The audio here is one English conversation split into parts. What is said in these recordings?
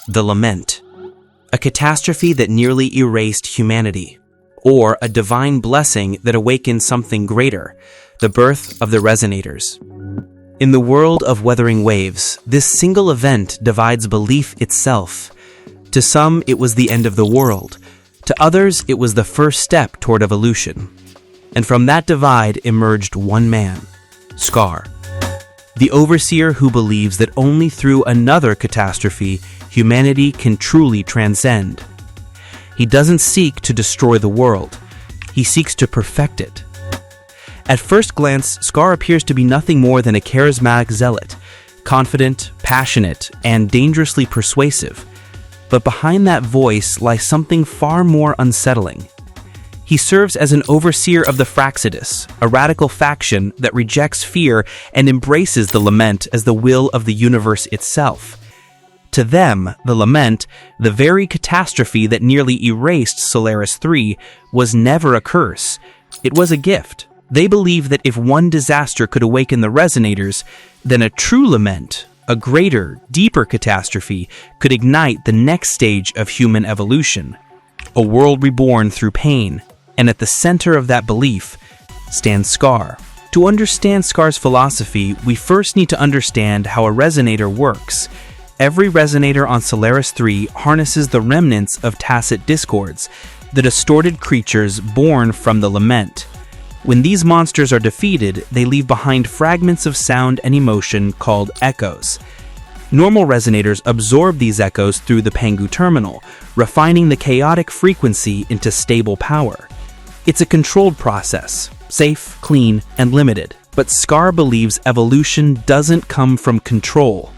The Lament, a catastrophe that nearly erased humanity, or a divine blessing that awakened something greater, the birth of the Resonators. In the world of Wuthering Waves, this single event divides belief itself. To some, it was the end of the world. To others, it was the first step toward evolution. And from that divide emerged one man, Scar, the overseer who believes that only through another catastrophe humanity can truly transcend. He doesn't seek to destroy the world. He seeks to perfect it. At first glance, Scar appears to be nothing more than a charismatic zealot, confident, passionate, and dangerously persuasive. But behind that voice lies something far more unsettling. He serves as an overseer of the Fraxidius, a radical faction that rejects fear and embraces the Lament as the will of the universe itself. To them, the Lament, the very catastrophe that nearly erased Solaris 3, was never a curse. It was a gift. They believe that if one disaster could awaken the Resonators, then a true Lament, a greater, deeper catastrophe, could ignite the next stage of human evolution. A world reborn through pain. And at the center of that belief stands Scar. To understand Scar's philosophy, we first need to understand how a resonator works. Every resonator on Solaris 3 harnesses the remnants of tacit discords, the distorted creatures born from the Lament. When these monsters are defeated, they leave behind fragments of sound and emotion called echoes. Normal resonators absorb these echoes through the Pangu terminal, refining the chaotic frequency into stable power. It's a controlled process, safe, clean, and limited. But Scar believes evolution doesn't come from control.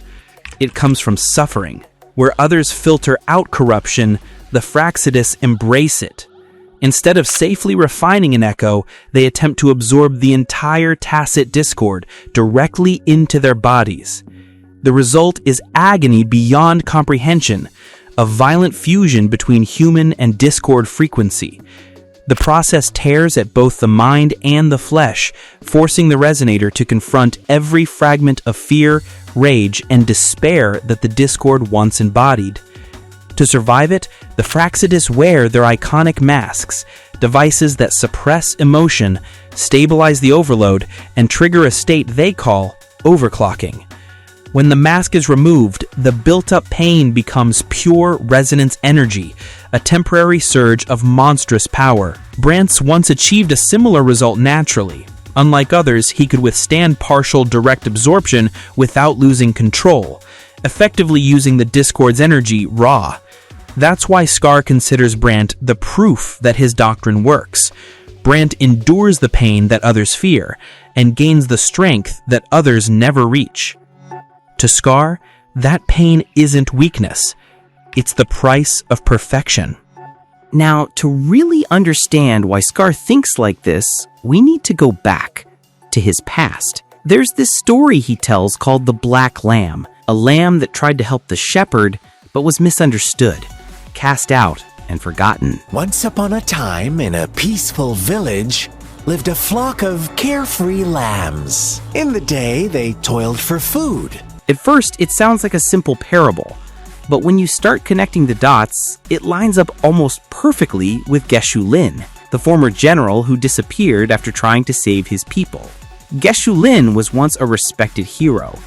It comes from suffering. Where others filter out corruption, the Fraxidius embrace it. Instead of safely refining an echo, they attempt to absorb the entire tacit discord directly into their bodies. The result is agony beyond comprehension, a violent fusion between human and discord frequency. The process tears at both the mind and the flesh, forcing the resonator to confront every fragment of fear, rage, and despair that the discord once embodied. To survive it, the Fraxidius wear their iconic masks, devices that suppress emotion, stabilize the overload, and trigger a state they call overclocking. When the mask is removed, the built-up pain becomes pure resonance energy, a temporary surge of monstrous power. Brant once achieved a similar result naturally. Unlike others, he could withstand partial direct absorption without losing control, effectively using the Discord's energy raw. That's why Scar considers Brant the proof that his doctrine works. Brant endures the pain that others fear, and gains the strength that others never reach. To Scar, that pain isn't weakness. It's the price of perfection. Now, to really understand why Scar thinks like this, we need to go back to his past. There's this story he tells called the Black Lamb, a lamb that tried to help the shepherd but was misunderstood, cast out, and forgotten. Once upon a time, in a peaceful village, lived a flock of carefree lambs. In the day, they toiled for food. At first, it sounds like a simple parable, but when you start connecting the dots, it lines up almost perfectly with Geshu Lin, the former general who disappeared after trying to save his people. Geshu Lin was once a respected hero,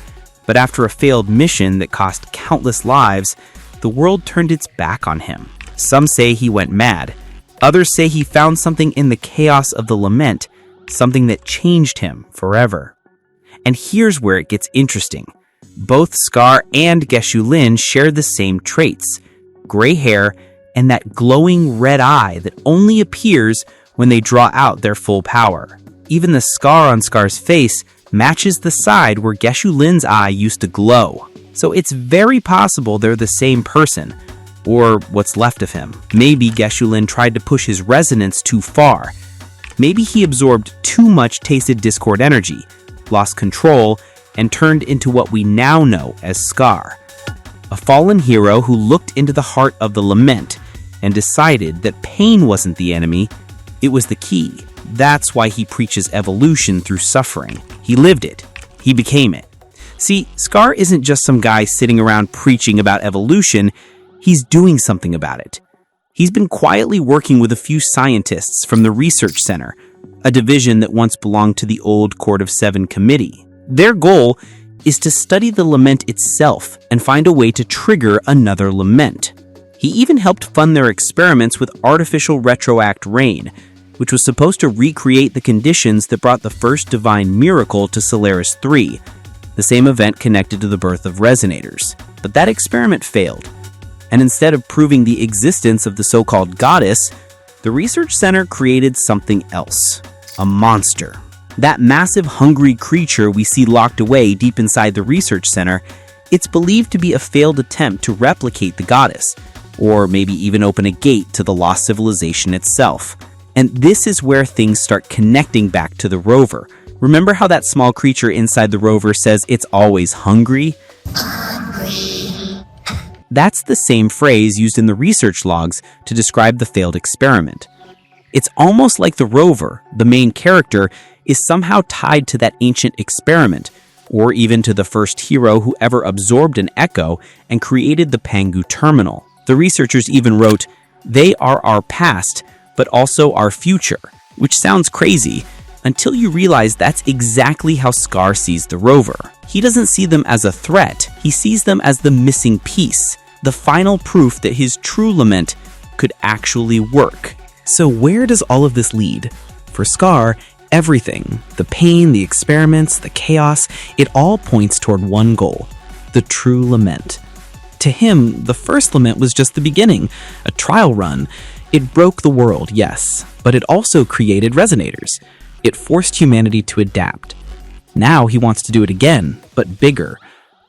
but after a failed mission that cost countless lives, the world turned its back on him. Some say he went mad. Others say he found something in the chaos of the Lament, something that changed him forever. And here's where it gets interesting. Both Scar and Geshu Lin share the same traits: gray hair and that glowing red eye that only appears when they draw out their full power. Even the scar on Scar's face matches the side where Geshu Lin's eye used to glow. So it's very possible they're the same person, or what's left of him. Maybe Geshu Lin tried to push his resonance too far. Maybe he absorbed too much tasted discord energy, lost control, and turned into what we now know as Scar, a fallen hero who looked into the heart of the Lament and decided that pain wasn't the enemy, it was the key. That's why he preaches evolution through suffering. He lived it. He became it. See, Scar isn't just some guy sitting around preaching about evolution, he's doing something about it. He's been quietly working with a few scientists from the Research Center, a division that once belonged to the old Court of Seven Committee. Their goal is to study the lament itself and find a way to trigger another lament. He even helped fund their experiments with artificial retroact rain, which was supposed to recreate the conditions that brought the first divine miracle to Solaris 3, the same event connected to the birth of resonators. But that experiment failed, and instead of proving the existence of the so-called goddess, the Research Center created something else, a monster. That massive hungry creature we see locked away deep inside the Research Center, it's believed to be a failed attempt to replicate the goddess, or maybe even open a gate to the lost civilization itself. And this is where things start connecting back to the rover. Remember how that small creature inside the rover says it's always hungry? That's the same phrase used in the research logs to describe the failed experiment. It's almost like the rover, the main character, is somehow tied to that ancient experiment, or even to the first hero who ever absorbed an echo and created the Pangu terminal. The researchers even wrote, "They are our past, but also our future," which sounds crazy until you realize that's exactly how Scar sees the rover. He doesn't see them as a threat, he sees them as the missing piece, the final proof that his true lament could actually work. So where does all of this lead? For Scar, everything, the pain, the experiments, the chaos, it all points toward one goal, the true lament. To him, the first lament was just the beginning, a trial run. It broke the world, yes, but it also created resonators. It forced humanity to adapt. Now he wants to do it again, but bigger.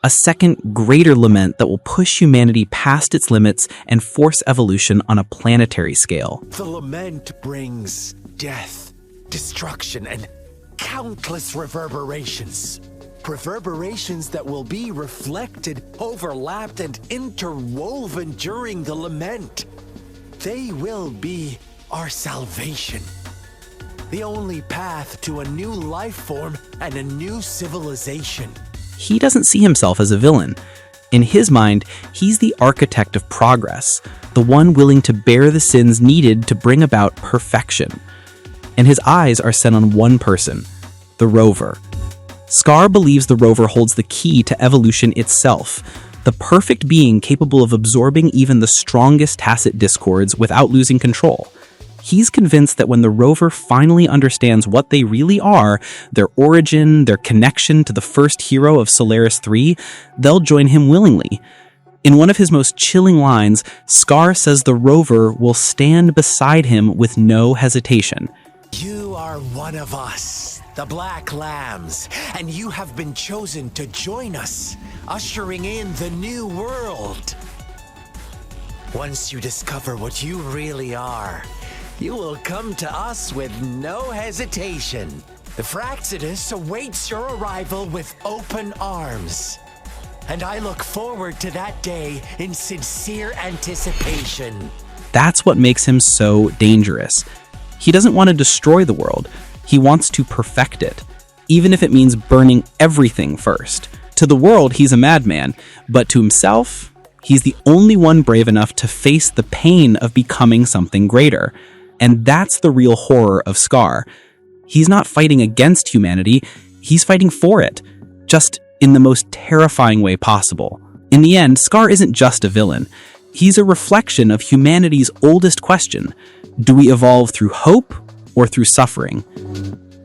A second, greater lament that will push humanity past its limits and force evolution on a planetary scale. The lament brings death, destruction, and countless reverberations. Reverberations that will be reflected, overlapped, and interwoven during the lament. They will be our salvation. The only path to a new life form and a new civilization. He doesn't see himself as a villain. In his mind, he's the architect of progress, the one willing to bear the sins needed to bring about perfection. And his eyes are set on one person, the rover. Scar believes the rover holds the key to evolution itself, the perfect being capable of absorbing even the strongest tacit discords without losing control. He's convinced that when the rover finally understands what they really are, their origin, their connection to the first hero of Solaris 3, they'll join him willingly. In one of his most chilling lines, Scar says the rover will stand beside him with no hesitation. You are one of us, the Black Lambs, and you have been chosen to join us, ushering in the new world. Once you discover what you really are, you will come to us with no hesitation. The Fraxidius awaits your arrival with open arms. And I look forward to that day in sincere anticipation. That's what makes him so dangerous. He doesn't want to destroy the world. He wants to perfect it, even if it means burning everything first. To the world, he's a madman, but to himself, he's the only one brave enough to face the pain of becoming something greater. And that's the real horror of Scar. He's not fighting against humanity, he's fighting for it, just in the most terrifying way possible. In the end, Scar isn't just a villain. He's a reflection of humanity's oldest question. Do we evolve through hope or through suffering?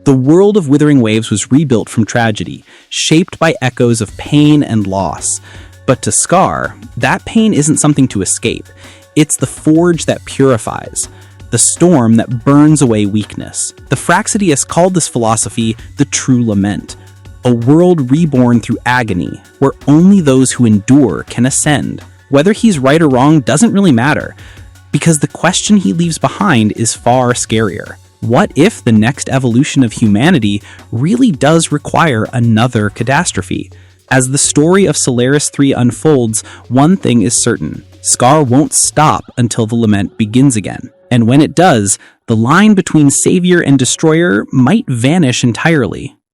The world of Wuthering Waves was rebuilt from tragedy, shaped by echoes of pain and loss. But to Scar, that pain isn't something to escape. It's the forge that purifies, the storm that burns away weakness. The Fraxidius called this philosophy the True Lament, a world reborn through agony, where only those who endure can ascend. Whether he's right or wrong doesn't really matter, because the question he leaves behind is far scarier. What if the next evolution of humanity really does require another catastrophe? As the story of Solaris 3 unfolds, one thing is certain: Scar won't stop until the lament begins again. And when it does, the line between savior and destroyer might vanish entirely.